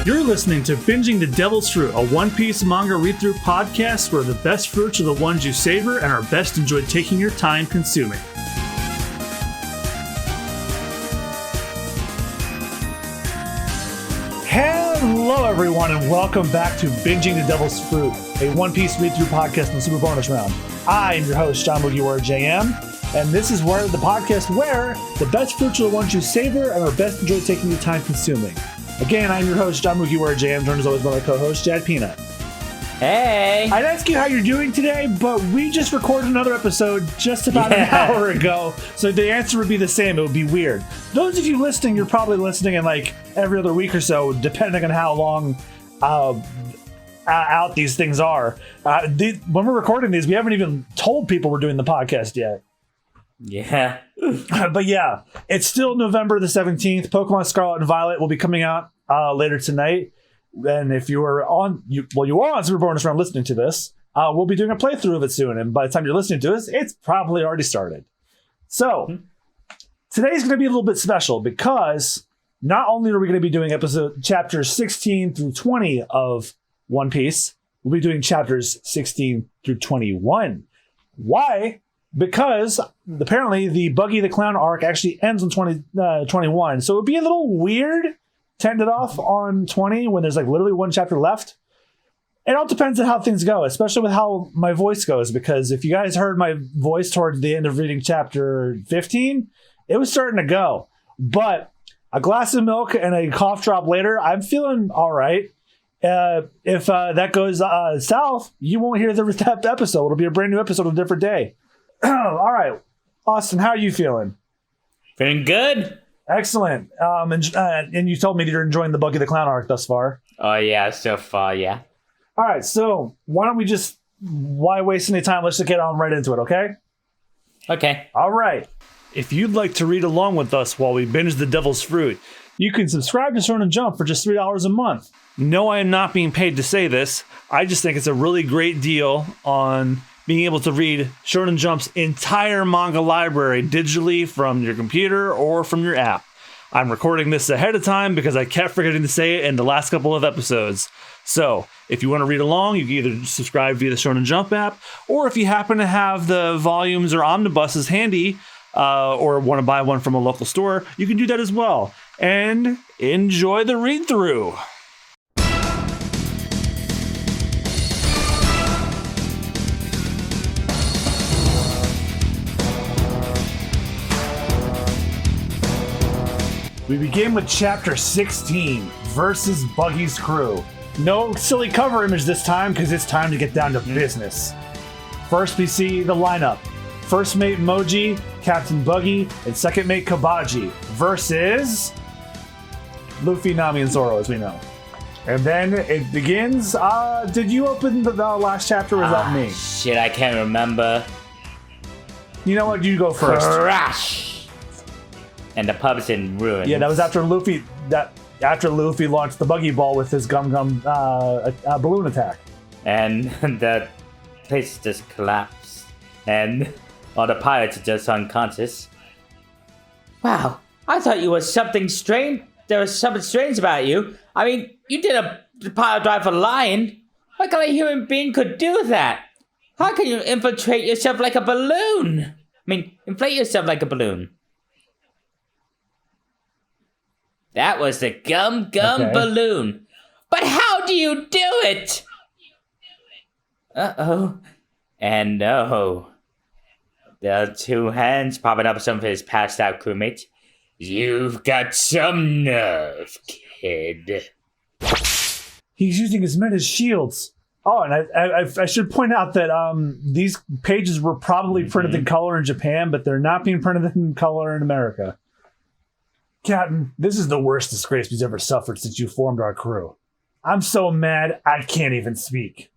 You're listening to Binging the Devil's Fruit, a One Piece manga read-through podcast where the best fruits are the ones you savor and are best enjoyed taking your time consuming. Hello, everyone, and welcome back to Binging the Devil's Fruit, a One Piece read-through podcast in the Super Bonus Round. I am your host, John Mugiwara JM, and this is where the podcast where the best fruits are the ones you savor and are best enjoyed taking your time consuming. Again, I'm your host, John Mugiwara JM, joined as always by my co-host, Jad Peanut. Hey! I'd ask you how you're doing today, but we just recorded another episode just about an hour ago, so the answer would be the same. It would be weird. Those of you listening, you're probably listening in like every other week or so, depending on how long out these things are. When we're recording these, we haven't even told people we're doing the podcast yet. Yeah. But yeah, it's still November the 17th. Pokemon Scarlet and Violet will be coming out later tonight. And if you are on, you are on Super Bonus Round listening to this, we'll be doing a playthrough of it soon. And by the time you're listening to this, it's probably already started. So today's going to be a little bit special because not only are we going to be doing chapters 16 through 20 of One Piece, we'll be doing chapters 16 through 21. Why? Because apparently the Buggy the Clown arc actually ends on 21. So it would be a little weird to end it off on 20 when there's like literally one chapter left. It all depends on how things go, especially with how my voice goes. Because if you guys heard my voice towards the end of reading chapter 15, it was starting to go. But a glass of milk and a cough drop later, I'm feeling all right. If that goes south, you won't hear the episode. It'll be a brand new episode on a different day. All right, Austin, how are you feeling? Feeling good. Excellent. And you told me that you're enjoying the Buggy the Clown arc thus far. Oh yeah, so far, yeah. All right, so why waste any time? Let's just get on right into it, okay? Okay. All right. If you'd like to read along with us while we binge the Devil's Fruit, you can subscribe to Shonen Jump for just $3 a month. No, I am not being paid to say this. I just think it's a really great deal on being able to read Shonen Jump's entire manga library digitally from your computer or from your app. I'm recording this ahead of time because I kept forgetting to say it in the last couple of episodes. So, if you want to read along, you can either subscribe via the Shonen Jump app, or if you happen to have the volumes or omnibuses handy, or want to buy one from a local store, you can do that as well. And enjoy the read-through! We begin with Chapter 16, versus Buggy's crew. No silly cover image this time, because it's time to get down to business. First, we see the lineup. First mate Moji, Captain Buggy, and second mate Kabaji, versus Luffy, Nami, and Zoro, as we know. And then it begins. Did you open the last chapter, or was that me? Shit, I can't remember. You know what? You go first. Crash! And the pub's in ruins. Yeah, that was after Luffy. After Luffy launched the Buggy Ball with his Gum balloon attack. And the place just collapsed. And all the pirates are just unconscious. Wow, I thought you were something strange. There was something strange about you. I mean, you did a pile drive for Lion. What kind of human being could do that? How can you infiltrate yourself like a balloon? Inflate yourself like a balloon. That was the Gum balloon. But how do you do it? Uh-oh. And no. There are two hands popping up some of his passed out crewmates. You've got some nerve, kid. He's using his men as shields. Oh, and I should point out that these pages were probably printed in color in Japan, but they're not being printed in color in America. Captain, this is the worst disgrace we've ever suffered since you formed our crew. I'm so mad I can't even speak.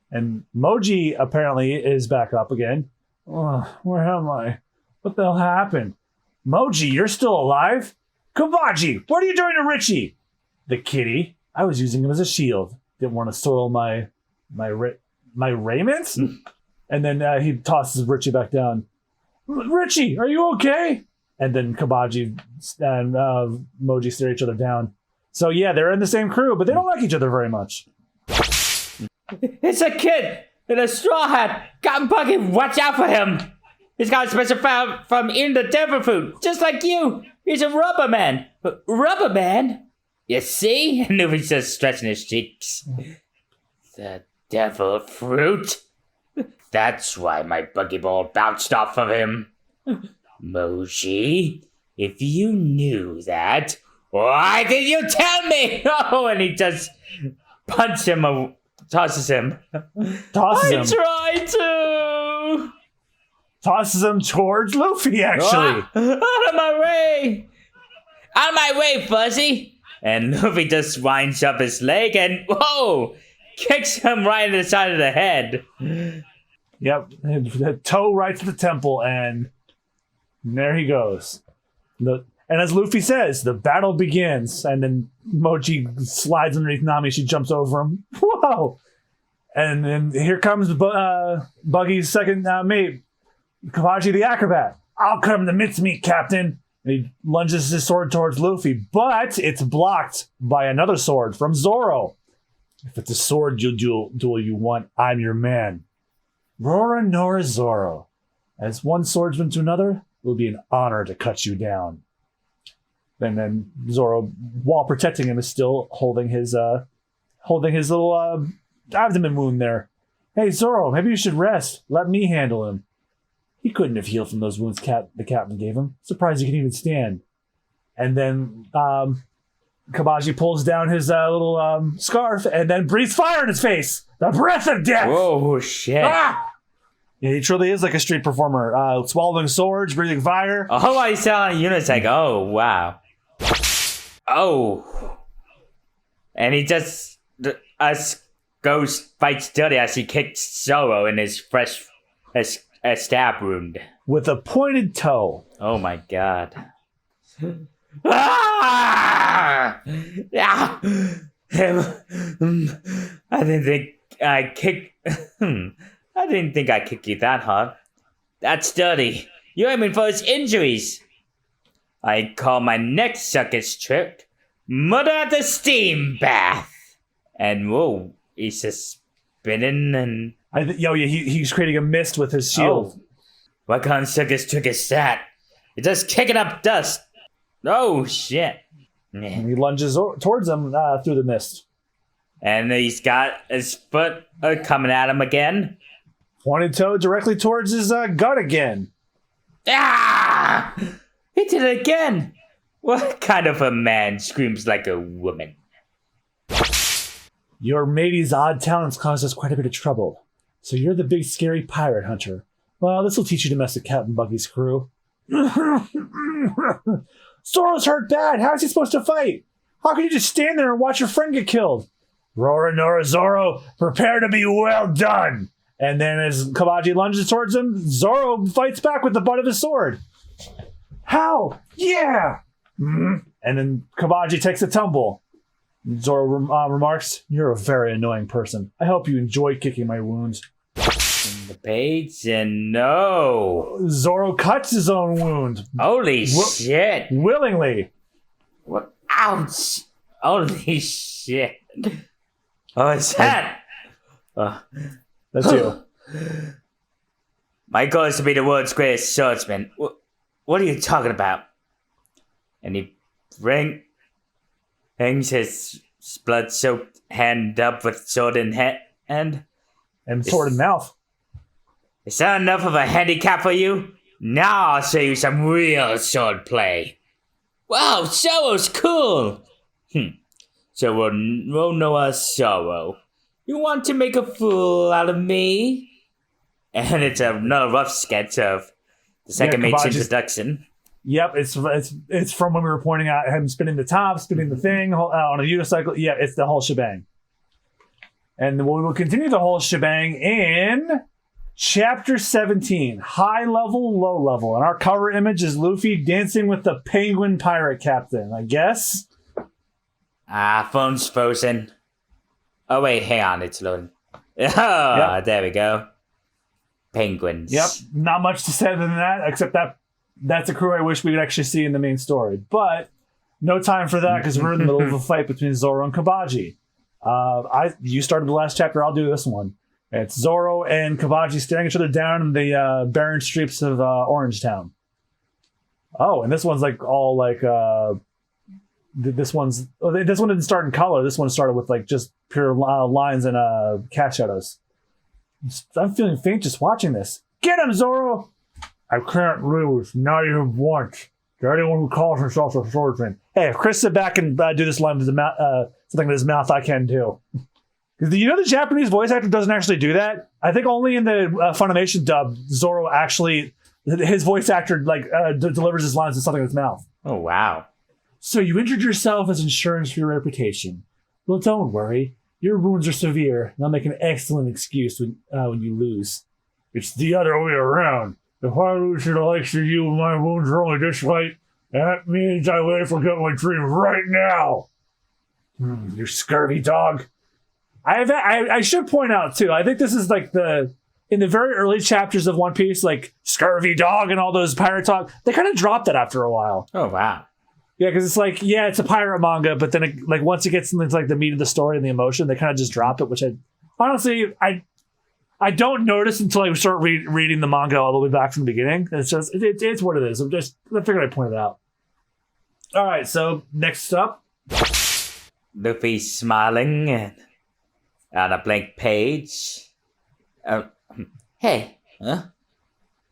And Moji apparently is back up again. Oh, where am I? What the hell happened? Moji, you're still alive? Kabaji, what are you doing to Richie? The kitty. I was using him as a shield. Didn't want to soil my raiment? And then he tosses Richie back down. Richie, are you okay? And then Kabaji and Moji stare each other down. So yeah, they're in the same crew, but they don't like each other very much. It's a kid in a straw hat. Captain Buggy, watch out for him. He's got a special power from eating the devil fruit, just like you. He's a rubber man. Rubber man? You see? And Luffy's just stretching his cheeks. The devil fruit? That's why my buggy ball bounced off of him. Moji, if you knew that, why did you tell me? Oh, and he just punches him, tosses him. I tried to. Tosses him towards Luffy, actually. Out of my way! Out of my way, Fuzzy! And Luffy just winds up his leg and, whoa! Kicks him right in the side of the head. Yep, the toe right to the temple, and there he goes. And as Luffy says, the battle begins, and then Mochi slides underneath Nami. She jumps over him. Whoa! And then here comes Buggy's second mate, Kawaji the Acrobat. I'll come to mincemeat, Captain. And he lunges his sword towards Luffy, but it's blocked by another sword from Zoro. If it's a sword duel you want, I'm your man. Rora Nora Zoro. As one swordsman to another, it will be an honor to cut you down. And then Zoro, while protecting him, is still holding his little abdomen wound there. Hey Zoro, maybe you should rest. Let me handle him. He couldn't have healed from those wounds the captain gave him. Surprised he can even stand. And then Kabaji pulls down his little scarf and then breathes fire in his face. The breath of death. Whoa, shit. Ah! Yeah, he truly is like a street performer. Swallowing swords, breathing fire. Oh, I saw a unisex. Oh, wow. Oh. And he just goes fights dirty as he kicks Zoro in his fresh a stab wound. With a pointed toe. Oh my god. Ah! Ah! I didn't think I kicked... I didn't think I kicked you that hard. That's dirty. You're aiming for his injuries. I call my next circus trick Mother at the Steam Bath. And whoa, he's just spinning and... he's creating a mist with his shield. Oh. What kind of circus trick is that? It's just kicking up dust. Oh, shit. And he lunges towards him through the mist. And he's got his foot coming at him again. Pointed toe directly towards his gut again. Ah! He did it again. What kind of a man screams like a woman? Your matey's odd talents caused us quite a bit of trouble. So you're the big scary pirate hunter. Well, this will teach you to mess with Captain Buggy's crew. Zoro's hurt bad. How is he supposed to fight? How can you just stand there and watch your friend get killed? Rora Nora Zoro, prepare to be well done. And then as Kawaji lunges towards him, Zoro fights back with the butt of his sword. How? Yeah! And then Kawaji takes a tumble. Zoro remarks, you're a very annoying person. I hope you enjoy kicking my wounds. In the page and no. Zoro cuts his own wound. Holy shit. Willingly. What? Ouch. Holy shit. Oh, it's that. That's you. My goal is to be the world's greatest swordsman. What are you talking about? And he hangs his blood-soaked hand up with sword in hand. And sword in mouth. Is that enough of a handicap for you? Now I'll show you some real sword play. Wow, Zoro's cool. So we'll know us Zoro. You want to make a fool out of me? And it's another rough sketch of the second mate's introduction. Yep, it's from when we were pointing out him spinning the top, spinning the thing on a unicycle. Yeah, it's the whole shebang. And we will continue the whole shebang in Chapter 17, High Level, Low Level. And our cover image is Luffy dancing with the penguin pirate captain, I guess. Phone's frozen. Oh, wait, hang on, it's loading. There we go. Penguins. Yep, not much to say than that, except that's a crew I wish we could actually see in the main story. But No time for that because we're in the middle of a fight between Zoro and Kabaji. You started the last chapter. I'll do this one. It's Zoro and Kabaji staring each other down in the barren streets of Orangetown. Oh, and this one's like all like this one didn't start in color. This one started with like just pure lines and cast shadows. I'm feeling faint just watching this. Get him, Zoro! I can't lose, not even once. To anyone who calls himself a swordsman. Hey, if Chris sit back and do this line with something with his mouth, I can too. Because you know the Japanese voice actor doesn't actually do that? I think only in the Funimation dub, Zoro actually, his voice actor like delivers his lines with something in his mouth. Oh, wow. So you injured yourself as insurance for your reputation. Well, don't worry. Your wounds are severe, and I'll make an excellent excuse when you lose. It's the other way around. If I lose to the likes of you and my wounds are only this light, that means I will forget my dream right now. You scurvy dog. I should point out, too, I think this is like in the very early chapters of One Piece, like scurvy dog and all those pirate talk, they kind of dropped that after a while. Oh, wow. Yeah, because it's like, yeah, it's a pirate manga, but then like once it gets into like the meat of the story and the emotion, they kind of just drop it, which I don't notice until I start reading the manga all the way back from the beginning. It's just it's what it is. I figured I'd point it out. All right, so next up, Luffy smiling on a blank page. Hey, huh?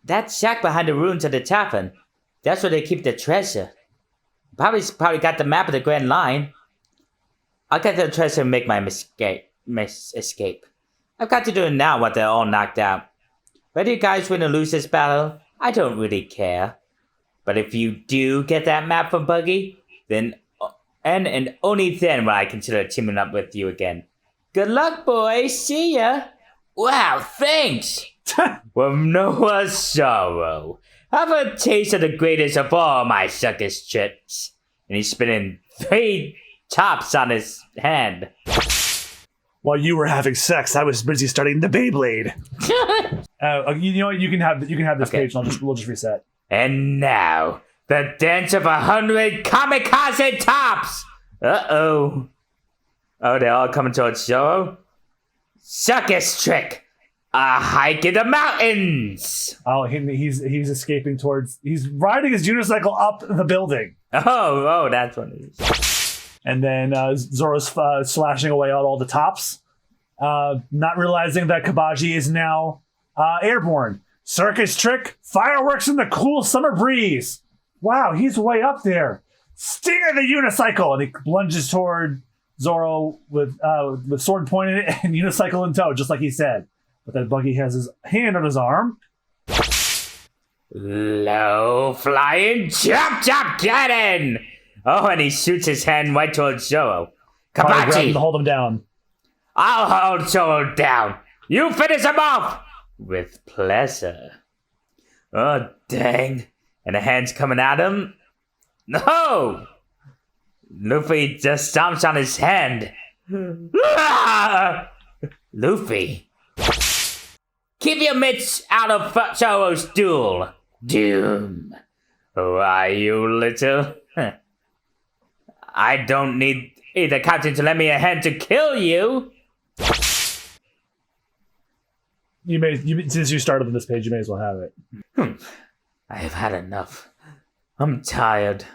That shack behind the ruins of the tavern. That's where they keep the treasure. Probably got the map of the Grand Line. I'll get the treasure and make my escape. I've got to do it now while they're all knocked out. Whether you guys win or lose this battle, I don't really care. But if you do get that map from Buggy, then and only then will I consider teaming up with you again. Good luck, boys. See ya. Wow, thanks. With no sorrow. Have a taste of the greatest of all my circus tricks. And he's spinning 3 tops on his hand. While you were having sex, I was busy studying the Beyblade. You know what? You can have this page, and we'll just reset. And now, the dance of 100 kamikaze tops. Uh-oh. Oh, they're all coming towards Zoro. Circus trick. A hike in the mountains. Oh, he's escaping towards. He's riding his unicycle up the building. Oh, that's what it is. And then Zoro's slashing away all the tops, not realizing that Kabaji is now airborne. Circus trick, fireworks in the cool summer breeze. Wow, he's way up there. Stinger the unicycle, and he lunges toward Zoro with sword pointed and unicycle in tow, just like he said. But then Buggy has his hand on his arm. Low flying chop cannon! Oh, and he shoots his hand right towards Zoro. Kabachi! To hold him down. I'll hold Zoro down. You finish him off! With pleasure. Oh, dang. And the hand's coming at him. No! Luffy just stomps on his hand. Luffy. Keep your mitts out of Zoro's duel. Doom. Who are you, little? I don't need either captain to lend me a hand to kill you. Since you started on this page, you may as well have it. I have had enough. I'm tired.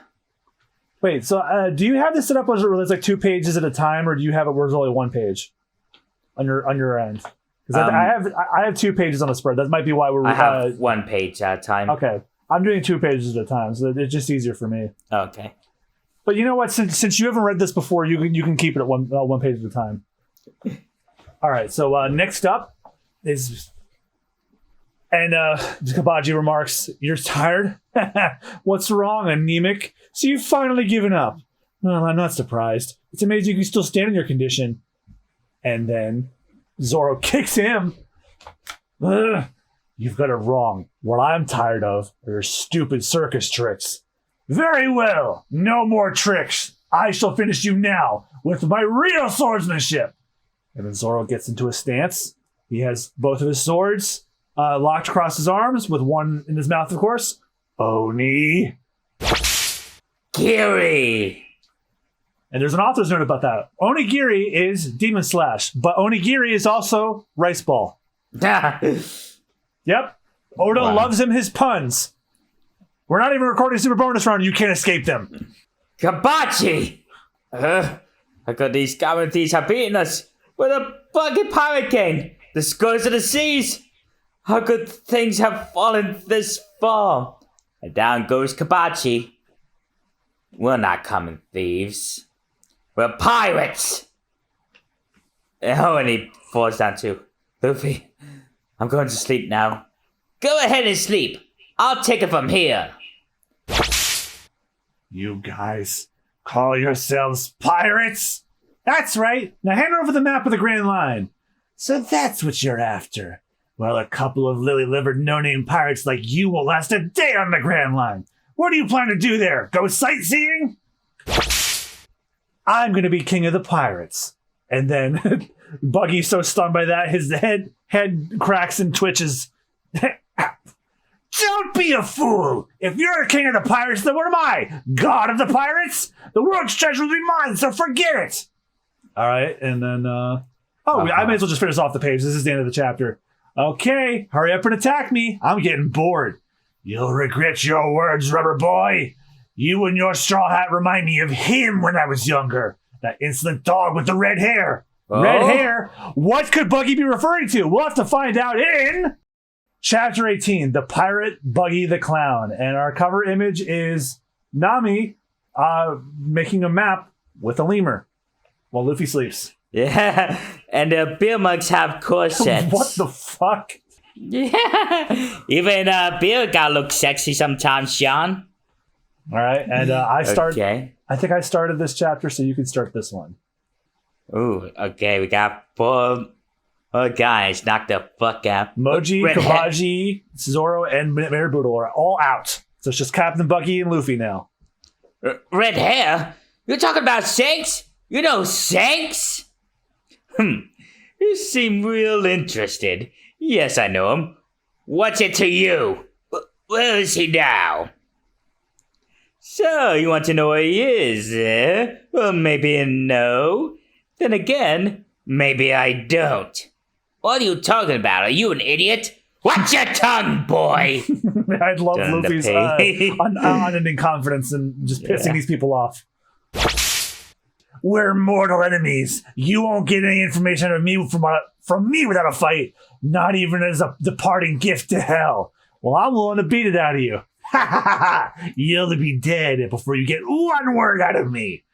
Wait, so do you have this set up where it's like 2 pages at a time, or do you have it where it's only 1 page on your end? Because I have 2 pages on the spread. That might be why I have 1 page at a time. Okay, I'm doing 2 pages at a time, so it's just easier for me. Okay. But you know what? Since you haven't read this before, you can keep it at one page at a time. All right. So next up is, and Kabaji remarks, "You're tired? What's wrong, anemic? So you've finally given up? Well, I'm not surprised. It's amazing you can still stand in your condition." And then Zoro kicks him. Ugh, you've got it wrong. What I'm tired of are your stupid circus tricks. Very well. No more tricks. I shall finish you now with my real swordsmanship. And then Zoro gets into a stance. He has both of his swords locked across his arms, with one in his mouth, of course. Oni. Kiri. And there's an author's note about that. Onigiri is Demon Slash, but onigiri is also rice ball. Yep. Oda loves him his puns. We're not even recording Super Bonus Round. You can't escape them. Kabachi! How could these goblin thieves have beaten us? We're the Buggy Pirate Gang, the Scourge of the Seas. How could things have fallen this far? And down goes Kabachi. We're not common thieves. We're pirates! Oh, and he falls down too. Luffy, I'm going to sleep now. Go ahead and sleep. I'll take it from here. You guys call yourselves pirates? That's right. Now hand over the map of the Grand Line. So that's what you're after. Well, a couple of lily-livered no-name pirates like you will last a day on the Grand Line. What do you plan to do there? Go sightseeing? I'm going to be king of the pirates. And then Buggy's so stunned by that, his head cracks and twitches. Don't be a fool! If you're a king of the pirates, then what am I? God of the pirates? The world's treasure will be mine, so forget it! Alright, and then, I may as well just finish off the page. This is the end of the chapter. Okay, hurry up and attack me. I'm getting bored. You'll regret your words, rubber boy. You and your straw hat remind me of him when I was younger. That insolent dog with the red hair. Oh? Red hair? What could Buggy be referring to? We'll have to find out in Chapter 18, The Pirate Buggy the Clown. And our cover image is Nami making a map with a lemur while Luffy sleeps. Yeah, and the beer mugs have corsets. What the fuck? Yeah, even beer gotta look sexy sometimes, Sean. All right, and Okay. I think I started this chapter, so you can start this one. Ooh, okay, we got four guys knocked the fuck out. Moji, Kabaji, Zoro, and Maraboodle are all out. So it's just Captain Buggy and Luffy now. Red hair? You're talking about Shanks? You know Shanks? You seem real interested. Yes, I know him. What's it to you? Where is he now? So, you want to know where he is, eh? Well, maybe a no. Then again, maybe I don't. What are you talking about? Are you an idiot? Watch your tongue, boy! I love Luffy's unending confidence and just pissing these people off. We're mortal enemies. You won't get any information out of me from me without a fight. Not even as a departing gift to hell. Well, I'm willing to beat it out of you. Ha ha ha ha! You'll be dead before you get one word out of me.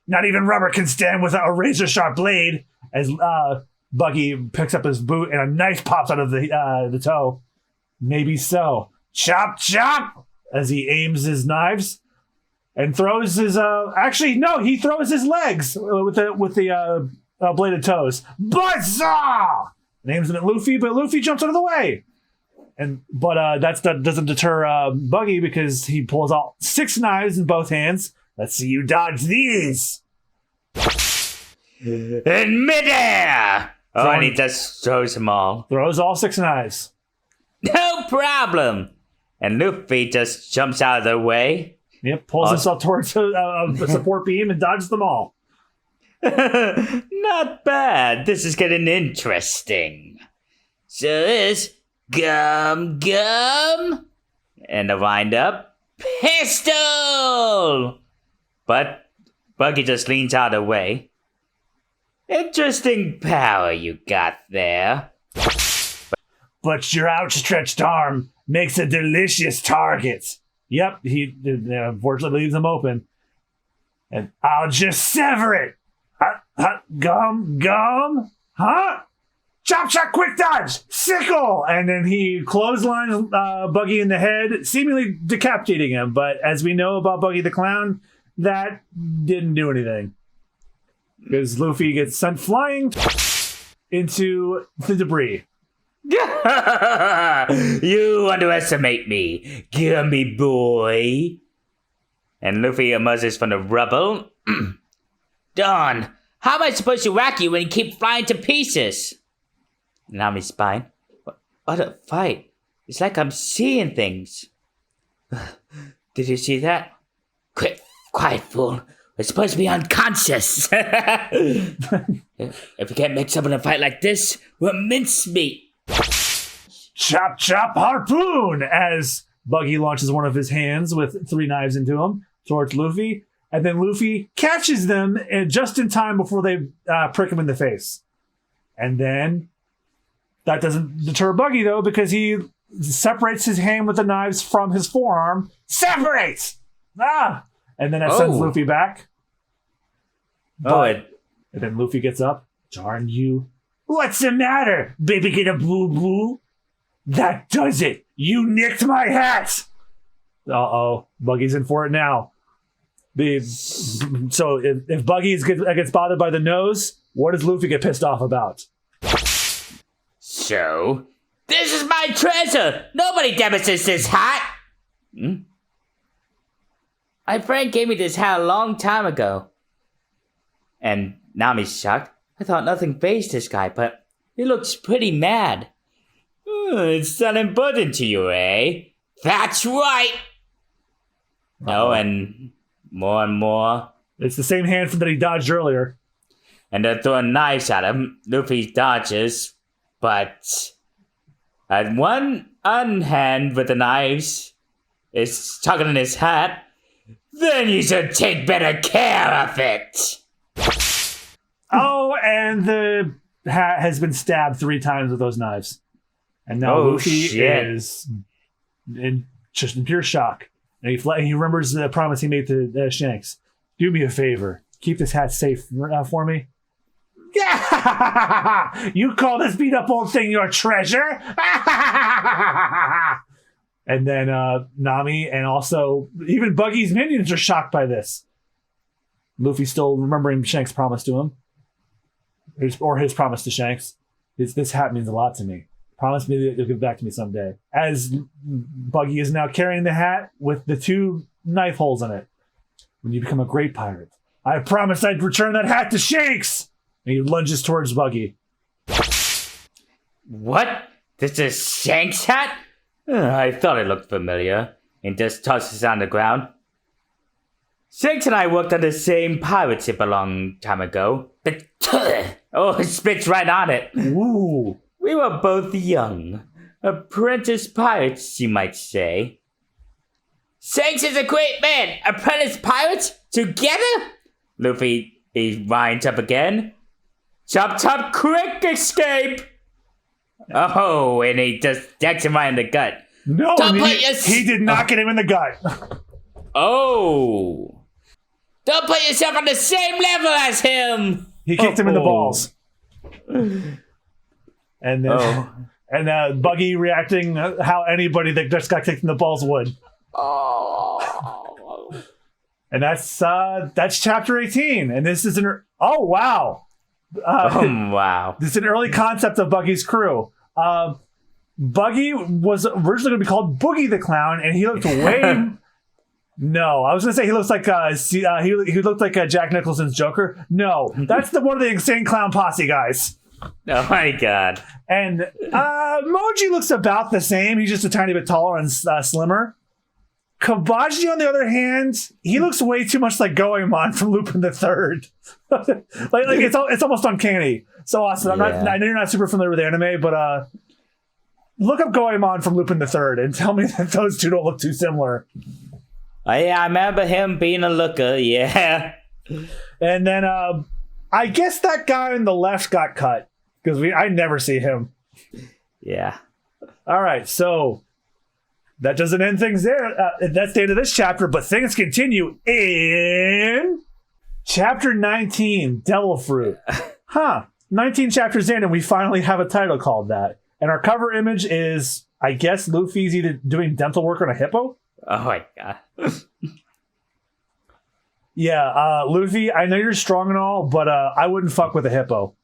Not even rubber can stand without a razor-sharp blade. As Buggy picks up his boot and a knife pops out of the toe. Maybe so. Chop, chop! As he aims his knives and throws his he throws his legs with the bladed toes. Buzzsaw! And aims him at Luffy, but Luffy jumps out of the way. But that doesn't deter Buggy because he pulls out 6 knives in both hands. Let's see you dodge these. In midair! Oh, and he just throws them all. Throws all 6 knives. No problem! And Luffy just jumps out of the way. Yep, pulls himself towards a support beam and dodges them all. Not bad. This is getting interesting. So this gum, and the wind up pistol. But Buggy just leans out of the way. Interesting power you got there. But your outstretched arm makes a delicious target. Yep, he unfortunately leaves them open. And I'll just sever it. Gum, huh? Chop, chop, quick dodge, sickle! And then he clotheslines Buggy in the head, seemingly decapitating him. But as we know about Buggy the Clown, that didn't do anything. Because Luffy gets sent flying into the debris. You underestimate me, gummy boy. And Luffy emerges from the rubble. Don, how am I supposed to whack you when you keep flying to pieces? Nami's spine. What a fight. It's like I'm seeing things. Did you see that? Quiet, fool. We're supposed to be unconscious. If we can't mix up in a fight like this, we're mincemeat. Chop, chop, harpoon! As Buggy launches one of his hands with 3 knives into him towards Luffy. And then Luffy catches them just in time before they prick him in the face. And then that doesn't deter Buggy, though, because he separates his hand with the knives from his forearm. Separates! Ah! And then that sends Luffy back. And then Luffy gets up. Darn you. What's the matter? Baby get a boo-boo? That does it! You nicked my hat! Uh-oh. Buggy's in for it now. So if Buggy gets bothered by the nose, what does Luffy get pissed off about? So, this is my treasure! Nobody damages this hat! My friend gave me this hat a long time ago. And Nami's shocked. I thought nothing fazed this guy, but he looks pretty mad. It's not important to you, eh? That's right! No, and more. It's the same hand that he dodged earlier. And they're throwing knives at him. Luffy dodges, but at one hand with the knives is tugging in his hat. Then you should take better care of it. Oh, and the hat has been stabbed 3 times with those knives. And now Luffy is just in pure shock. And he remembers the promise he made to Shanks. Do me a favor. Keep this hat safe for me. You call this beat up old thing your treasure? And then Nami and also even Buggy's minions are shocked by this. Luffy still remembering Shanks' promise to him. Or his promise to Shanks. This hat means a lot to me. Promise me that you'll give it back to me someday. As Buggy is now carrying the hat with the 2 knife holes in it. When you become a great pirate, I promised I'd return that hat to Shanks! And he lunges towards Buggy. What? This is Shanks' hat? I thought it looked familiar. And just tosses it on the ground. Shanks and I worked on the same pirate ship a long time ago. But it spits right on it. Ooh. We were both young. Apprentice pirates, you might say. Shanks is a great man. Apprentice pirates? Together? Luffy, he winds up again. Chop, chop, quick escape! Oh, and he just decks him right in the gut. No, he did not get him in the gut. Oh. Don't put yourself on the same level as him! He kicked him in the balls. And then Buggy reacting how anybody that just got kicked in the balls would. Oh. And that's chapter 18. And this is oh wow. Wow. This is an early concept of Buggy's crew. Buggy was originally going to be called Boogie the Clown, and he looked way. No, I was going to say he looks like he looked like Jack Nicholson's Joker. No, that's one of the Insane Clown Posse guys. Oh my god. And Moji looks about the same. He's just a tiny bit taller and slimmer. Kabaji, on the other hand, he looks way too much like Goemon from Lupin the Third. like it's almost uncanny. So Austin, I know you're not super familiar with anime, but look up Goemon from Lupin the Third and tell me that those two don't look too similar. Yeah, I remember him being a looker, yeah. And then I guess that guy on the left got cut because I never see him. Yeah. All right, so that doesn't end things there. That's the end of this chapter, but things continue in chapter 19, Devil Fruit. 19 chapters in, and we finally have a title called that. And our cover image is, I guess, Luffy's either doing dental work on a hippo. Oh my god. Yeah, Luffy, I know you're strong and all, but I wouldn't fuck with a hippo.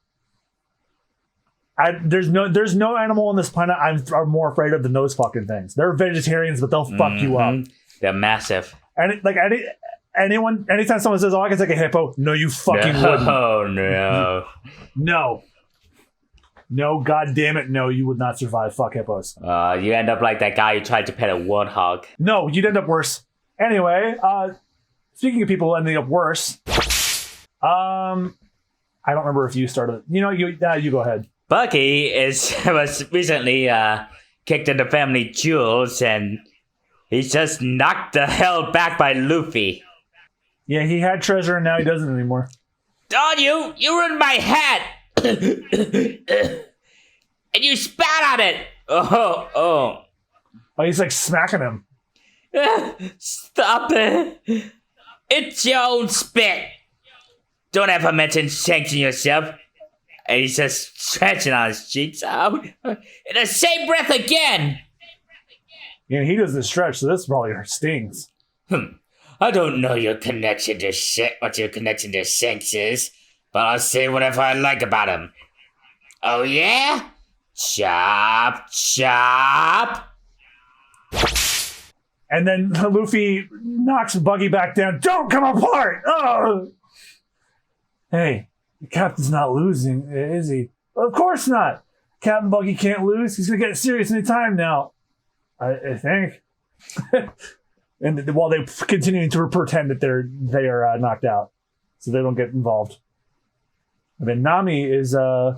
There's no animal on this planet I'm more afraid of than those fucking things. They're vegetarians, but they'll fuck you up. They're massive. And anytime someone says, "Oh, I can take a hippo," no, you fucking wouldn't. Oh no. No, god damn it, no, you would not survive. Fuck hippos. You end up like that guy who tried to pet a warthog. No, you'd end up worse. Anyway, Speaking of people ending up worse, I don't remember if you started. You go ahead. Bucky was recently kicked into family jewels, and he's just knocked the hell back by Luffy. Yeah, he had treasure, and now he doesn't anymore. Oh, you ruined my hat! And you spat on it! Oh, he's like smacking him. Stop it! It's your own spit! Don't ever mention Shanks in yourself. And he's just stretching on his cheeks out. In the same breath again! Yeah, he doesn't stretch, so this probably stings. I don't know your connection to what your connection to Shanks is, but I'll say whatever I like about him. Oh yeah? Chop, chop! And then Luffy knocks Buggy back down. Don't come apart! Oh! Hey, the captain's not losing, is he? Of course not! Captain Buggy can't lose. He's gonna get serious any time now. I think. And while they're continuing to pretend that they are knocked out, so they don't get involved. And then Nami is I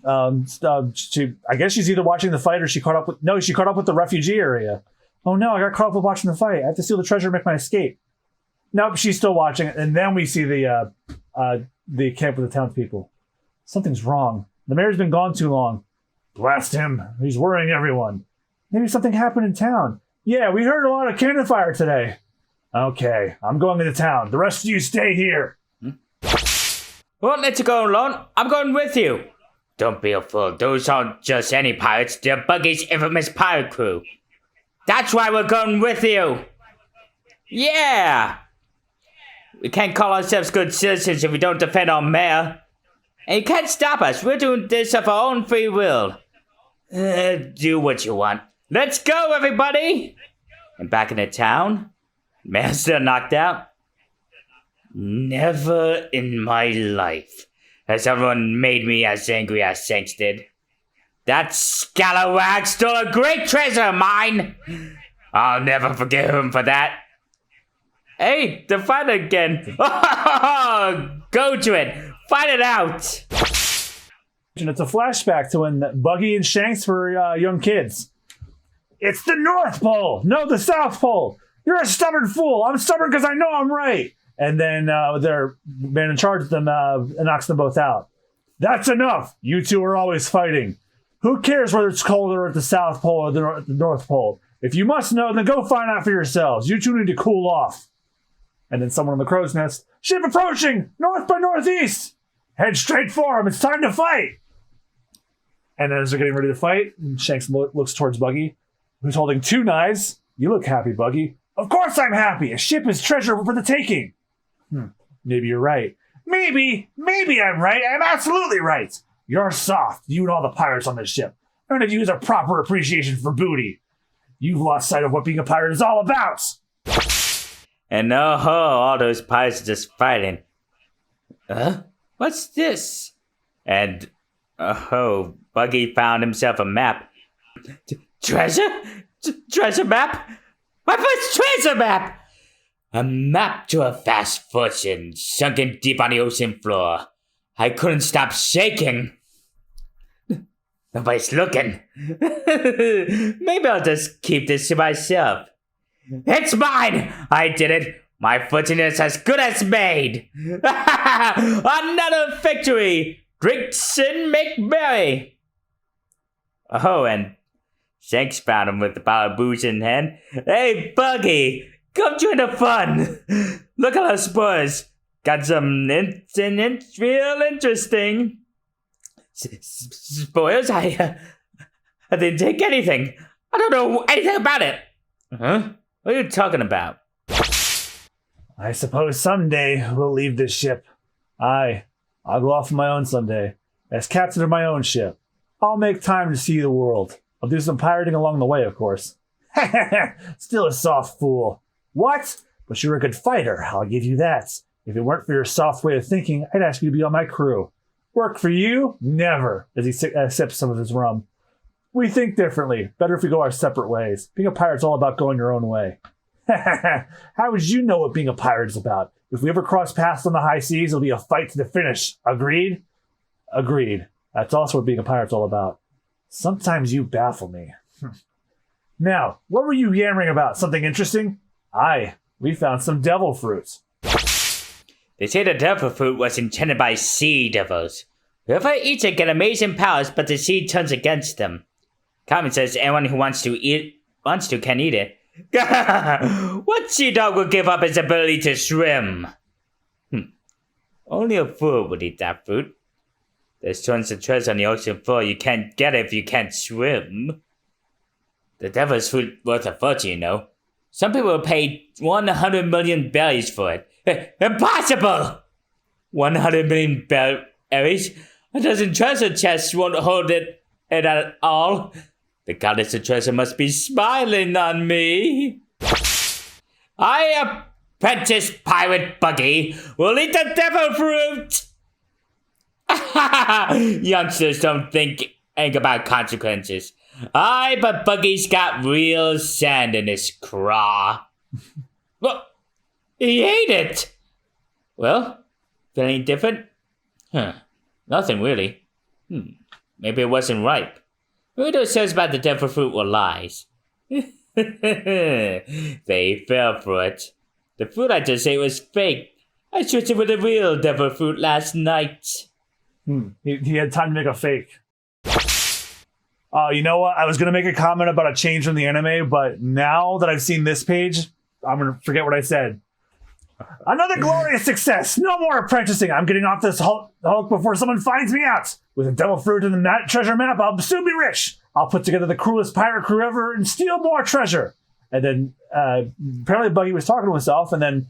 guess she's either watching the fight or she caught up with the refugee area. Oh no, I got caught up with watching the fight. I have to steal the treasure and make my escape. Nope, she's still watching it. And then we see the camp with the townspeople. Something's wrong. The mayor's been gone too long. Blast him. He's worrying everyone. Maybe something happened in town. Yeah, we heard a lot of cannon fire today. Okay, I'm going into town. The rest of you stay here. Won't let you go alone. I'm going with you. Don't be a fool. Those aren't just any pirates. They're Buggy's infamous pirate crew. That's why we're going with you. Yeah. We can't call ourselves good citizens if we don't defend our mayor. And you can't stop us. We're doing this of our own free will. Do what you want. Let's go, everybody! And back in the town, mayor's still knocked out. Never in my life has everyone made me as angry as Shanks did. That scalawag stole a great treasure of mine! I'll never forgive him for that. Hey, the fight again. Go to it. Fight it out. And it's a flashback to when Buggy and Shanks were young kids. It's the North Pole, no, the South Pole. You're a stubborn fool. I'm stubborn because I know I'm right. And then their man in charge of them knocks them both out. That's enough. You two are always fighting. Who cares whether it's colder at the South Pole or the North Pole? If you must know, then go find out for yourselves. You two need to cool off. And then someone on the crow's nest. Ship approaching! North by northeast! Head straight for him. It's time to fight! And as they're getting ready to fight, Shanks looks towards Buggy, who's holding two knives. You look happy, Buggy. Of course I'm happy. A ship is treasure for the taking. Maybe you're right. Maybe I'm right. I'm absolutely right. You're soft. You and all the pirates on this ship. None of you has a proper appreciation for booty. You've lost sight of what being a pirate is all about. And all those pirates are just fighting. What's this? And Buggy found himself a map. Treasure? Treasure map? My first treasure map! A map to a vast fortune sunken deep on the ocean floor. I couldn't stop shaking. Nobody's looking. Maybe I'll just keep this to myself. It's mine! I did it! My fortune is as good as made! Another victory! Drink sin, make merry! Oh, and Shanks found him with the bottle of booze in hand. Hey, Buggy! Come join the fun! Look at our spoils! Got some real interesting spoils. I didn't take anything. I don't know anything about it. Huh? What are you talking about? I suppose someday we'll leave this ship. I'll go off on my own someday. As captain of my own ship. I'll make time to see the world. I'll do some pirating along the way, of course. Still a soft fool. What? But you're a good fighter, I'll give you that. If it weren't for your soft way of thinking, I'd ask you to be on my crew. Work for you? Never, as he sips some of his rum. We think differently. Better if we go our separate ways. Being a pirate's all about going your own way. How would you know what being a pirate is about? If we ever cross paths on the high seas, it'll be a fight to the finish. Agreed? Agreed. That's also what being a pirate's all about. Sometimes you baffle me. Now, what were you yammering about? Something interesting? Aye, we found some devil fruits. They say the devil fruit was intended by sea devils. Whoever eats it get amazing powers, but the sea turns against them. Carmen says anyone who wants to can eat it. What sea dog would give up his ability to swim? Only a fool would eat that fruit. There's tons of treasure on the ocean floor. You can't get it if you can't swim. The devil's fruit worth a fortune, you know. Some people will pay 100 million berries for it. Impossible! 100 million berries? A dozen treasure chests won't hold it at all. The goddess of treasure must be smiling on me. I, apprentice pirate Buggy, will eat the devil fruit! Youngsters don't think about consequences. Aye, but Buggy's got real sand in his craw. Well, he ate it. Well, feeling different? Nothing really. Maybe it wasn't ripe. Who says about the devil fruit were lies? They fell for it. The fruit I just ate was fake. I switched it with a real devil fruit last night. He had time to make a fake. You know what? I was going to make a comment about a change from the anime, but now that I've seen this page, I'm going to forget what I said. Another glorious success! No more apprenticing! I'm getting off this hulk before someone finds me out! With a devil fruit and the treasure map, I'll soon be rich! I'll put together the coolest pirate crew ever and steal more treasure! And then, apparently Buggy was talking to himself, and then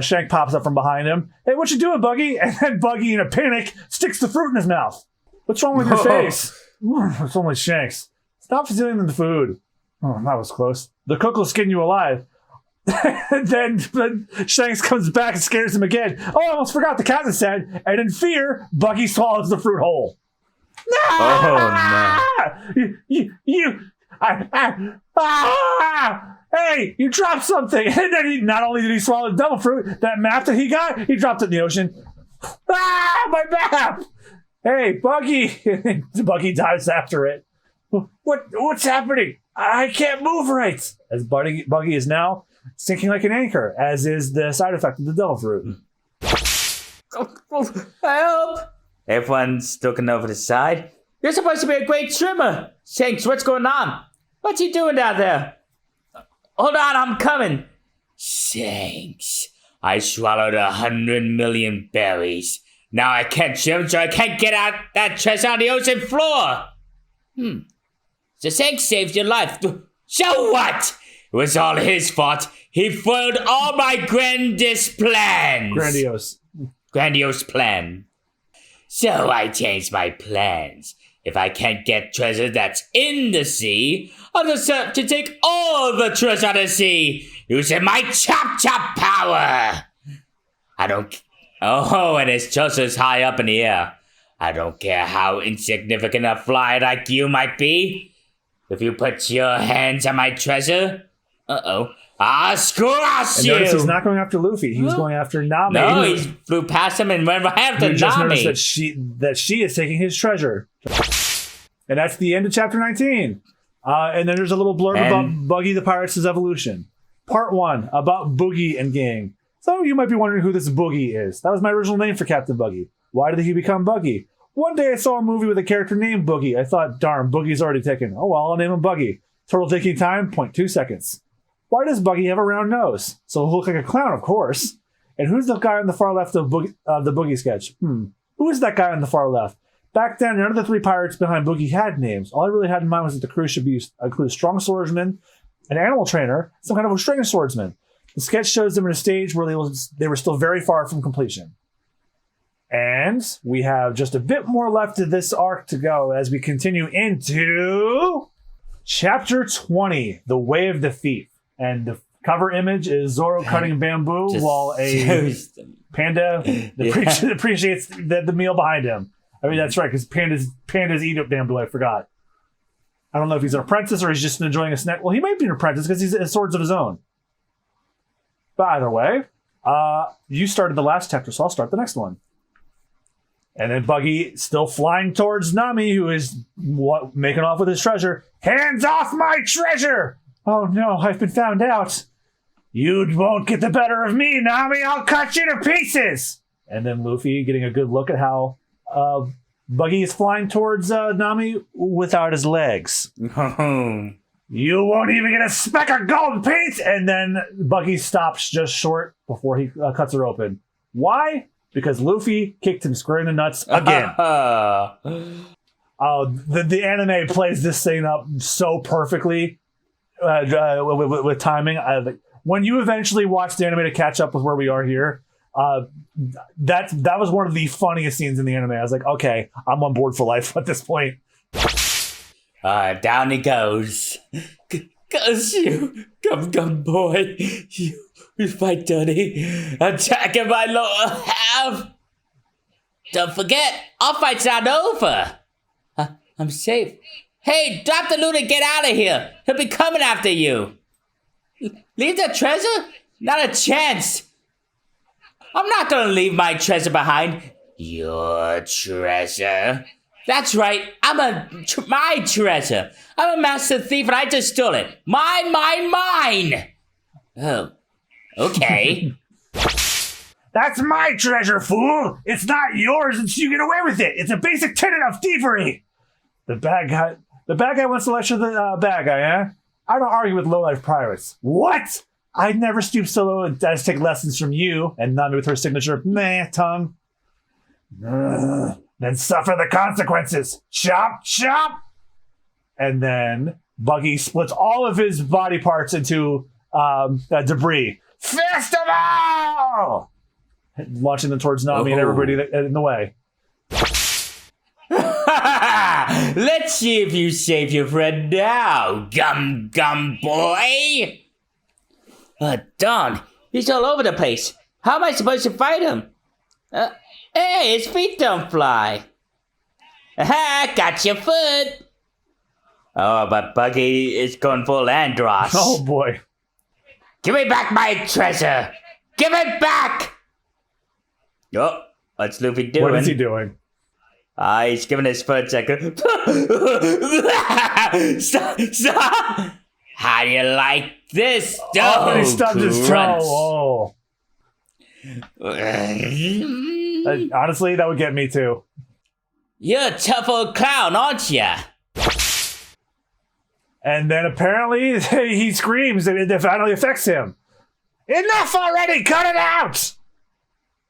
Shank pops up from behind him. Hey, what you doing, Buggy? And then Buggy, in a panic, sticks the fruit in his mouth. What's wrong with your face? It's only Shank's. Stop stealing the food. Oh, that was close. The cook will skin you alive. And then Shanks comes back and scares him again. Oh, I almost forgot the captain said. And in fear, Buggy swallows the fruit whole. No! Oh, no. Hey, you dropped something. And then not only did he swallow the devil fruit, that map that he got, he dropped it in the ocean. My map! Hey, Buggy! Buggy dives after it. What's happening? I can't move right. As Buggy is now sinking like an anchor, as is the side effect of the devil fruit. Help! Everyone's looking over the side. You're supposed to be a great swimmer. Shanks, what's going on? What's he doing down there? Hold on, I'm coming. Shanks, I swallowed 100 million berries. Now I can't swim, so I can't get out that treasure on the ocean floor. So Shanks saved your life. So what? It was all his fault. He foiled all my grandiose plans. Grandiose plan. So I changed my plans. If I can't get treasure that's in the sea, I'll just have to take all the treasure out of the sea, using my chop power. And his treasure's high up in the air. I don't care how insignificant a fly like you might be. If you put your hands on my treasure, I'll squash you! Notice he's not going after Luffy. He was going after Nami. No, he flew past him and went right after Nami. Just noticed that she is taking his treasure. And that's the end of chapter 19. And then there's a little blurb about Buggy the Pirate's evolution. Part 1, about Boogie and gang. So you might be wondering who this Boogie is. That was my original name for Captain Buggy. Why did he become Buggy? One day I saw a movie with a character named Boogie. I thought, darn, Boogie's already taken. Oh well, I'll name him Buggy. Total taking time, 0.2 seconds. Why does Buggy have a round nose? So he'll look like a clown, of course. And who's the guy on the far left of the Boogie sketch? Who is that guy on the far left? Back then, none of the 3 pirates behind Boogie had names. All I really had in mind was that the crew should include a strong swordsman, an animal trainer, some kind of a strange swordsman. The sketch shows them in a stage where they were still very far from completion. And we have just a bit more left of this arc to go as we continue into Chapter 20, The Way of Defeat. And the cover image is Zoro cutting bamboo while a panda appreciates the meal behind him. I mean, that's right, because pandas eat up bamboo, I forgot. I don't know if he's an apprentice or he's just enjoying a snack. Well, he might be an apprentice because he's has swords of his own. But either way, you started the last chapter, so I'll start the next one. And then Buggy, still flying towards Nami, who is making off with his treasure. Hands off my treasure! Oh no, I've been found out. You won't get the better of me, Nami. I'll cut you to pieces. And then Luffy getting a good look at how Buggy is flying towards Nami without his legs. You won't even get a speck of gold paint! And then Buggy stops just short before he cuts her open. Why? Because Luffy kicked him square in the nuts again. The anime plays this scene up so perfectly with timing. When you eventually watch the anime to catch up with where we are here, that was one of the funniest scenes in the anime. I was like, okay, I'm on board for life at this point. Down he goes. Goes you, gum boy. You fight dirty. Attacking my lower half. Don't forget, our fight's not over. I'm safe. Hey, drop the loot and get out of here. He'll be coming after you. Leave the treasure? Not a chance. I'm not gonna leave my treasure behind. Your treasure? That's right, my treasure. I'm a master thief and I just stole it. Mine. Oh, okay. That's my treasure, fool. It's not yours and you get away with it. It's a basic tenet of thievery. The bad guy wants to lecture the bad guy, eh? I don't argue with low-life pirates. What? I'd never stoop so low as to take lessons from you. And Nami with her signature meh tongue. Then suffer the consequences. Chop, chop! And then Buggy splits all of his body parts into debris. Festival! Launching them towards Nami and everybody in the way. Let's see if you save your friend now, gum boy. Darn, he's all over the place. How am I supposed to fight him? Hey, his feet don't fly. Aha, got your foot. Oh, but Buggy is going full Andros. Oh boy. Give me back my treasure. Give it back. Oh, what's Luffy doing? What is he doing? He's giving his foot a good... Stop! How do you like this? Oh, he stubbed his toe. Oh. Honestly, that would get me too. You're a tough old clown, aren't ya? And then apparently he screams and it finally affects him. Enough already! Cut it out!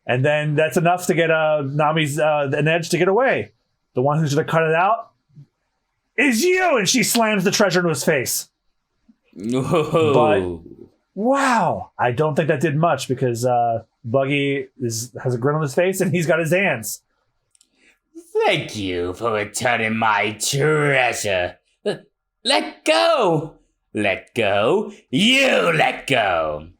And then that's enough to get Nami's an edge to get away. The one who's going to cut it out is you! And she slams the treasure into his face. But, wow! I don't think that did much because Buggy has a grin on his face and he's got his hands. Thank you for returning my treasure. Let go! Let go! You let go!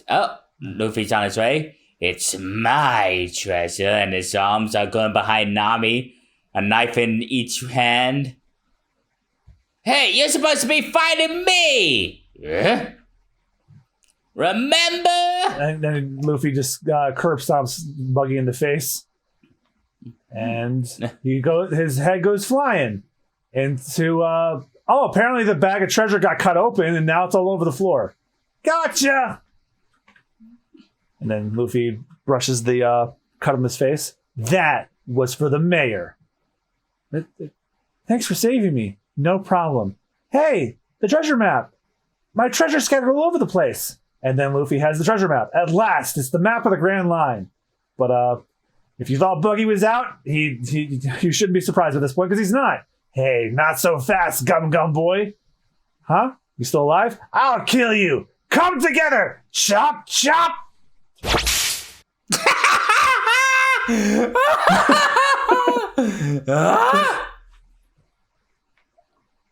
Oh, Luffy's on his way. It's my treasure, and his arms are going behind Nami, a knife in each hand. Hey, you're supposed to be fighting me! Remember? And then Luffy just curb stomps Buggy in the face. And his head goes flying into, apparently the bag of treasure got cut open, and now it's all over the floor. Gotcha! And then Luffy brushes the cut on his face. That was for the mayor. Thanks for saving me. No problem. Hey, the treasure map. My treasure's scattered all over the place. And then Luffy has the treasure map. At last, it's the map of the Grand Line. But if you thought Buggy was out, you shouldn't be surprised at this point because he's not. Hey, not so fast, gum boy. Huh? You still alive? I'll kill you. Come together. Chop, chop.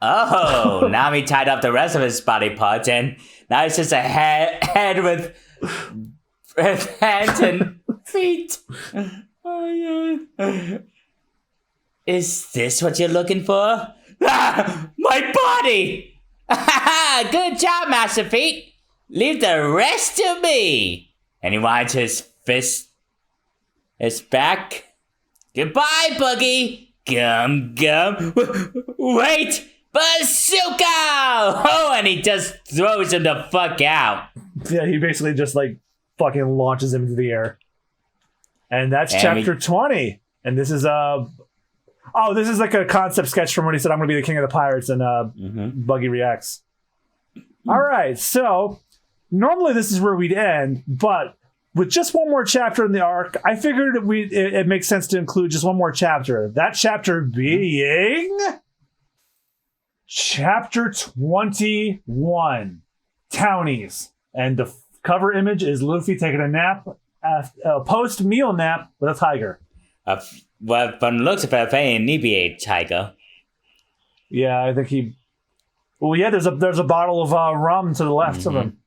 Oh, Nami tied up the rest of his body parts, and now it's just a head with hands and feet. Oh, yeah. Is this what you're looking for? My body! Good job, Master Feet. Leave the rest to me. And he winds his fist his back. Goodbye, Buggy. Gum. Wait, bazooka! Oh, and he just throws him the fuck out. Yeah, he basically just like fucking launches him into the air. And that's chapter 20. And this is this is like a concept sketch from when he said I'm gonna be the king of the pirates, and Buggy reacts. All right, so normally this is where we'd end, but with just one more chapter in the arc, I figured it makes sense to include just one more chapter. That chapter being chapter 21, Townies. And the cover image is Luffy taking a nap, a post-meal nap with a tiger. Well, from the looks of it, a inebriated tiger. Yeah, I think he... Well, yeah, there's a bottle of rum to the left of him.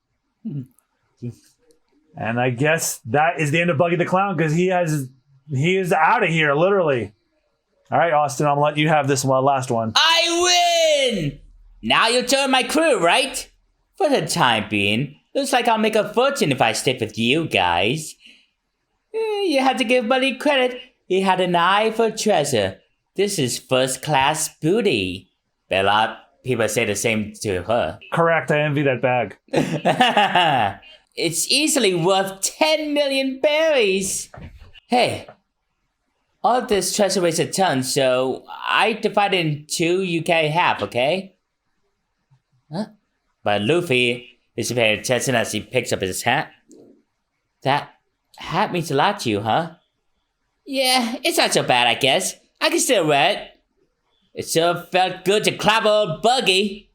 And I guess that is the end of Buggy the Clown, because he is out of here, literally. All right, Austin, I'm going to let you have this last one. I win! Now you join my crew, right? For the time being, looks like I'll make a fortune if I stick with you guys. You have to give Buddy credit. He had an eye for treasure. This is first-class booty. But a lot of people say the same to her. Correct, I envy that bag. It's easily worth 10 million berries. Hey, all of this treasure weighs a ton, so I divide it in two, you carry half, okay? Huh? But Luffy is paying attention as he picks up his hat. That hat means a lot to you, huh? Yeah, it's not so bad, I guess. I can still wear it. It sure felt good to clobber old Buggy.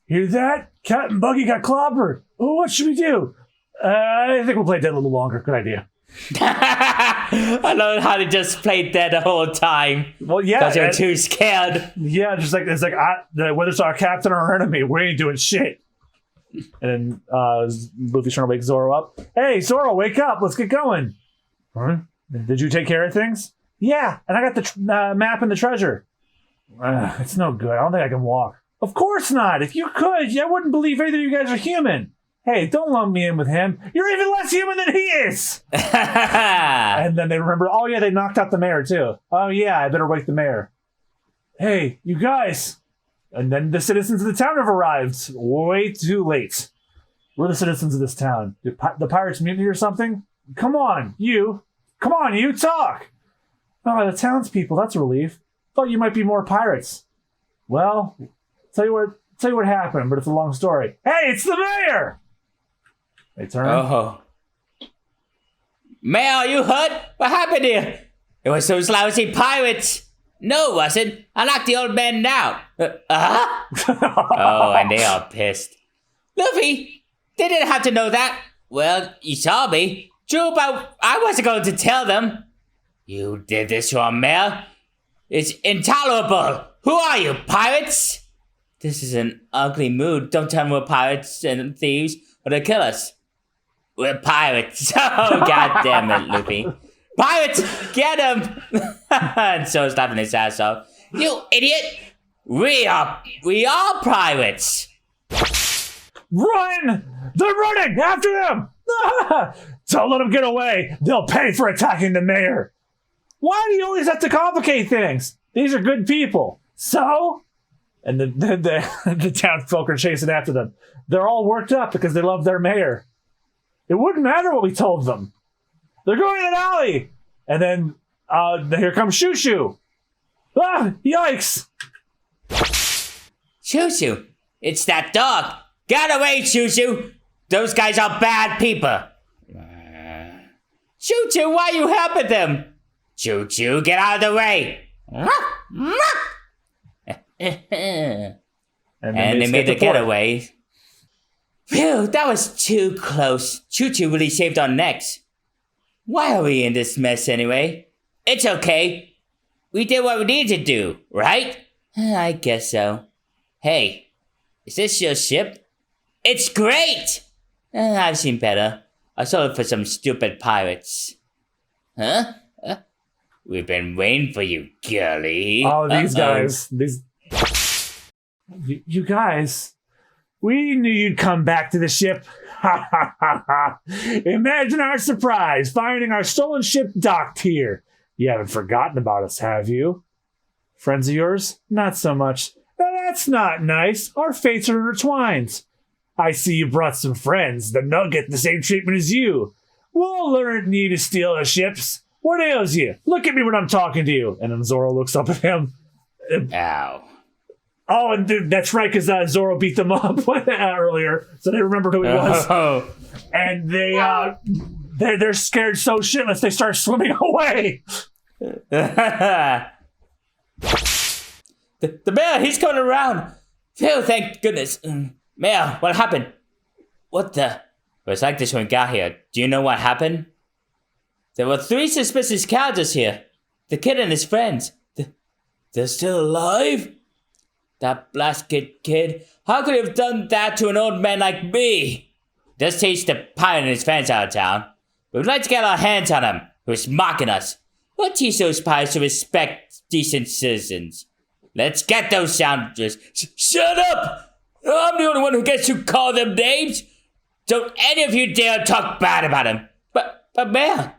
Hear that? Cat and Buggy got clobbered. Oh, what should we do? I think we'll play dead a little longer. Good idea. I love how they just played dead the whole time. Well, yeah. Because they were too scared. Yeah, just like, it's like, whether it's our captain or our enemy, we ain't doing shit. And then Luffy's trying to wake Zoro up. Hey, Zoro, wake up. Let's get going. Huh? Did you take care of things? Yeah, and I got the map and the treasure. It's no good. I don't think I can walk. Of course not. If you could, I wouldn't believe either of you guys are human. Hey, don't lump me in with him. You're even less human than he is. And then they remember, oh yeah, they knocked out the mayor too. Oh yeah, I better wake the mayor. Hey, you guys. And then the citizens of the town have arrived. Way too late. We're the citizens of this town. Did the pirates mutiny or something? Come on, you. Come on, you, talk. Oh, the townspeople, that's a relief. Thought you might be more pirates. Well, tell you what happened, but it's a long story. Hey, it's the mayor! They turn. Oh. Mayor, are you hurt? What happened here? It was those lousy pirates. No, it wasn't. I knocked the old man out. Oh, and they are pissed. Luffy, they didn't have to know that. Well, you saw me. True, but I wasn't going to tell them. You did this to our mayor? It's intolerable. Who are you, pirates? This is an ugly mood. Don't tell them we're pirates and thieves, or they'll kill us. We're pirates. Oh, god damn it, Luffy. Pirates, get him! And so he's laughing his ass off. You idiot! We are pirates! Run! They're running! After them! Don't let them get away! They'll pay for attacking the mayor! Why do you always have to complicate things? These are good people. So? And the townsfolk are chasing after them. They're all worked up because they love their mayor. It wouldn't matter what we told them. They're going to an alley! And then here comes Shoo Shoo. Ah, yikes! Shoo Shoo, it's that dog. Get away, Shoo Shoo. Those guys are bad people. Shoo Shoo, why are you helping them? Shoo Shoo, get out of the way. And they made the getaway. Phew, that was too close. Choo Choo really saved our necks. Why are we in this mess anyway? It's okay. We did what we needed to do, right? I guess so. Hey, is this your ship? It's great! I've seen better. I sold it for some stupid pirates. Huh? We've been waiting for you, girlie. Oh, these guys. You guys. We knew you'd come back to the ship. Ha ha ha ha. Imagine our surprise finding our stolen ship docked here. You haven't forgotten about us, have you? Friends of yours? Not so much. That's not nice. Our fates are intertwined. I see you brought some friends that don't get the same treatment as you. We'll learn you to steal the ships. What ails you? Look at me when I'm talking to you. And then Zoro looks up at him. Ow. Oh, and that's right, because Zoro beat them up earlier, so they remembered who he was. Oh. And they're scared so shitless they start swimming away. The bear, he's coming around. Phew, thank goodness. Mayor, what happened? What the? It was like this when we got here. Do you know what happened? There were 3 suspicious characters here. The kid and his friends. They're still alive? That blasted kid. How could he have done that to an old man like me? Does teach the pirate and his friends out of town. But we'd like to get our hands on him, who's mocking us. We'll teach those pirates to respect decent citizens. Let's get those scoundrels. Shut up! I'm the only one who gets to call them names. Don't any of you dare talk bad about him. But Mayor,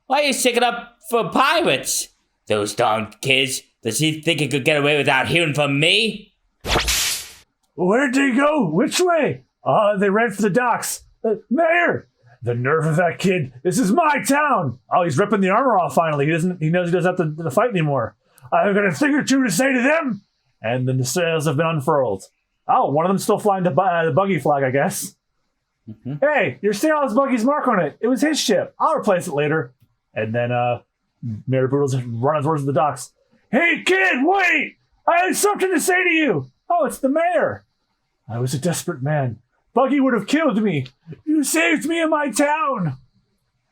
why are you sticking up for pirates? Those darn kids. Does he think he could get away without hearing from me? Where'd they go? Which way? They ran for the docks. Mayor! The nerve of that kid. This is my town. Oh, he's ripping the armor off finally. He knows he doesn't have to fight anymore. I've got a thing or two to say to them. And then the sails have been unfurled. Oh, one of them's still flying the buggy flag, I guess. Mm-hmm. Hey, your sail has Buggy's mark on it. It was his ship. I'll replace it later. And then Mayor Boodle's running towards the docks. Hey, kid, wait! I have something to say to you. Oh, it's the mayor. I was a desperate man. Buggy would have killed me. You saved me in my town.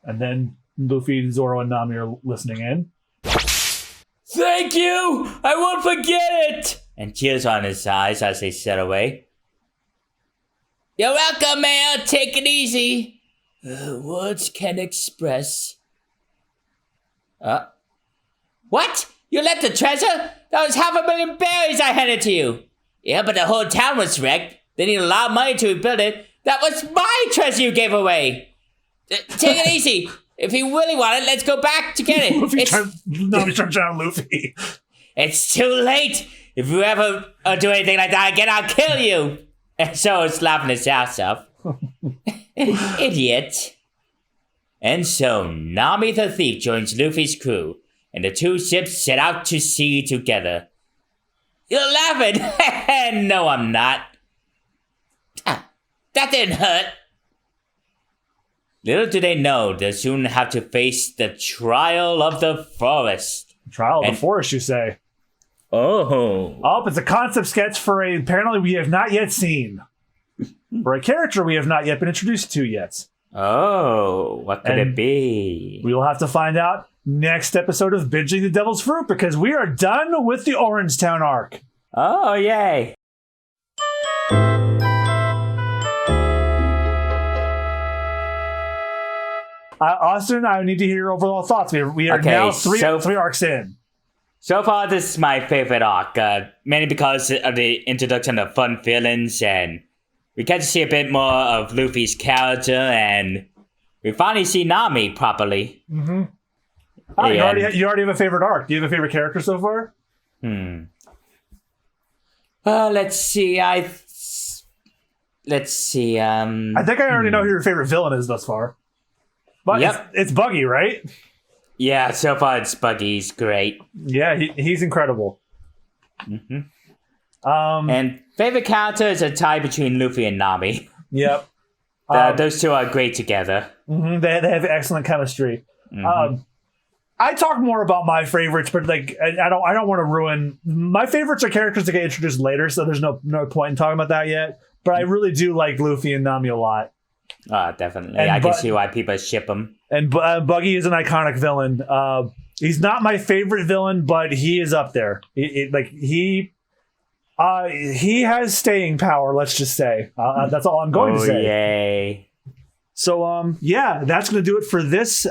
And then Luffy, Zoro, and Nami are listening in. Thank you! I won't forget it! And tears on his eyes as they set away. You're welcome, Mayor. Take it easy. Words can't express. What? You left the treasure? That was 500,000 berries I handed to you. Yeah, but the whole town was wrecked. They need a lot of money to rebuild it. That was my treasure you gave away. Take it easy. If you really want it, let's go back to get it. Luffy turns around Luffy. It's too late. If you ever do anything like that again, I'll kill you. And so it's laughing his ass off. Idiot. And so Nami the thief joins Luffy's crew, and the 2 ships set out to sea together. You're laughing. No, I'm not. That didn't hurt. Little do they know, they'll soon have to face the trial of the forest. Trial of the forest, you say? Oh. Oh, it's a concept sketch for apparently we have not yet seen. For a character we have not yet been introduced to yet. Oh, what could it be? We will have to find out next episode of Binging the Devil's Fruit, because we are done with the Orange Town arc. Oh, yay. Austin, I need to hear your overall thoughts. We are now three arcs in. So far, this is my favorite arc, mainly because of the introduction of fun villains, and we get to see a bit more of Luffy's character, and we finally see Nami properly. Mm-hmm. Oh, you already have a favorite arc. Do you have a favorite character so far? Let's see. I think I already know who your favorite villain is thus far. But yep. It's Buggy, right? Yeah, so far it's Buggy. He's great. Yeah, he's incredible. Mm-hmm. And favorite character is a tie between Luffy and Nami. Yep. Those two are great together. Mm-hmm, they have excellent chemistry. Mm-hmm. I talk more about my favorites, but like I don't want to ruin my favorites. Are characters that get introduced later, so there's no point in talking about that yet. But I really do like Luffy and Nami a lot. Definitely. I can see why people ship him. And Buggy is an iconic villain. He's not my favorite villain, but he is up there. He has staying power. Let's just say that's all I'm going to say. Yay! So that's going to do it for this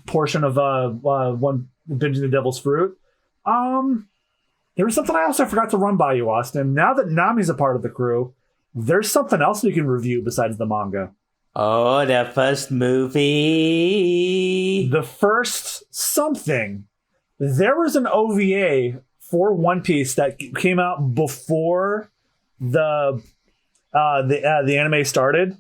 portion of one Binging the Devil's Fruit. There was something I also forgot to run by you, Austin. Now that Nami's a part of the crew, there's something else we can review besides the manga. Oh, the first movie. The first something. There was an OVA for One Piece that came out before the anime started.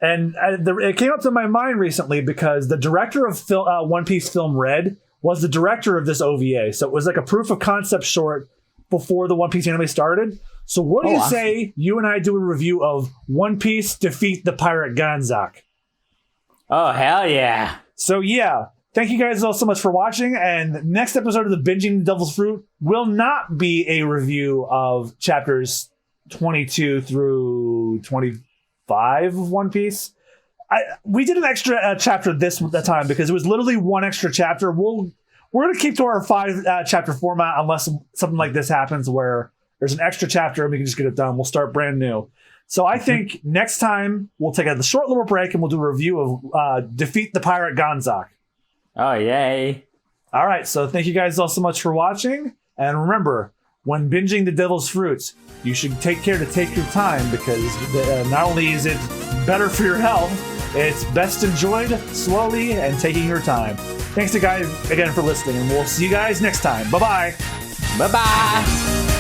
And it came up to my mind recently because the director of One Piece Film Red was the director of this OVA. So it was like a proof of concept short before the One Piece anime started. So what do you say you and I do a review of One Piece Defeat the Pirate Ganzak? Oh, hell yeah. So yeah, thank you guys all so much for watching. And next episode of the Binging the Devil's Fruit will not be a review of chapters 22 through 25 of One Piece. We did an extra chapter that time because it was literally one extra chapter. We're going to keep to our 5 chapter format unless something like this happens where there's an extra chapter and we can just get it done. We'll start brand new. So I think next time we'll take a short little break and we'll do a review of Defeat the Pirate Ganzak. Oh, yay. All right. So thank you guys all so much for watching. And remember, when binging the Devil's Fruits, you should take care to take your time because not only is it better for your health, it's best enjoyed slowly and taking your time. Thanks to guys again for listening, and we'll see you guys next time. Bye-bye. Bye-bye.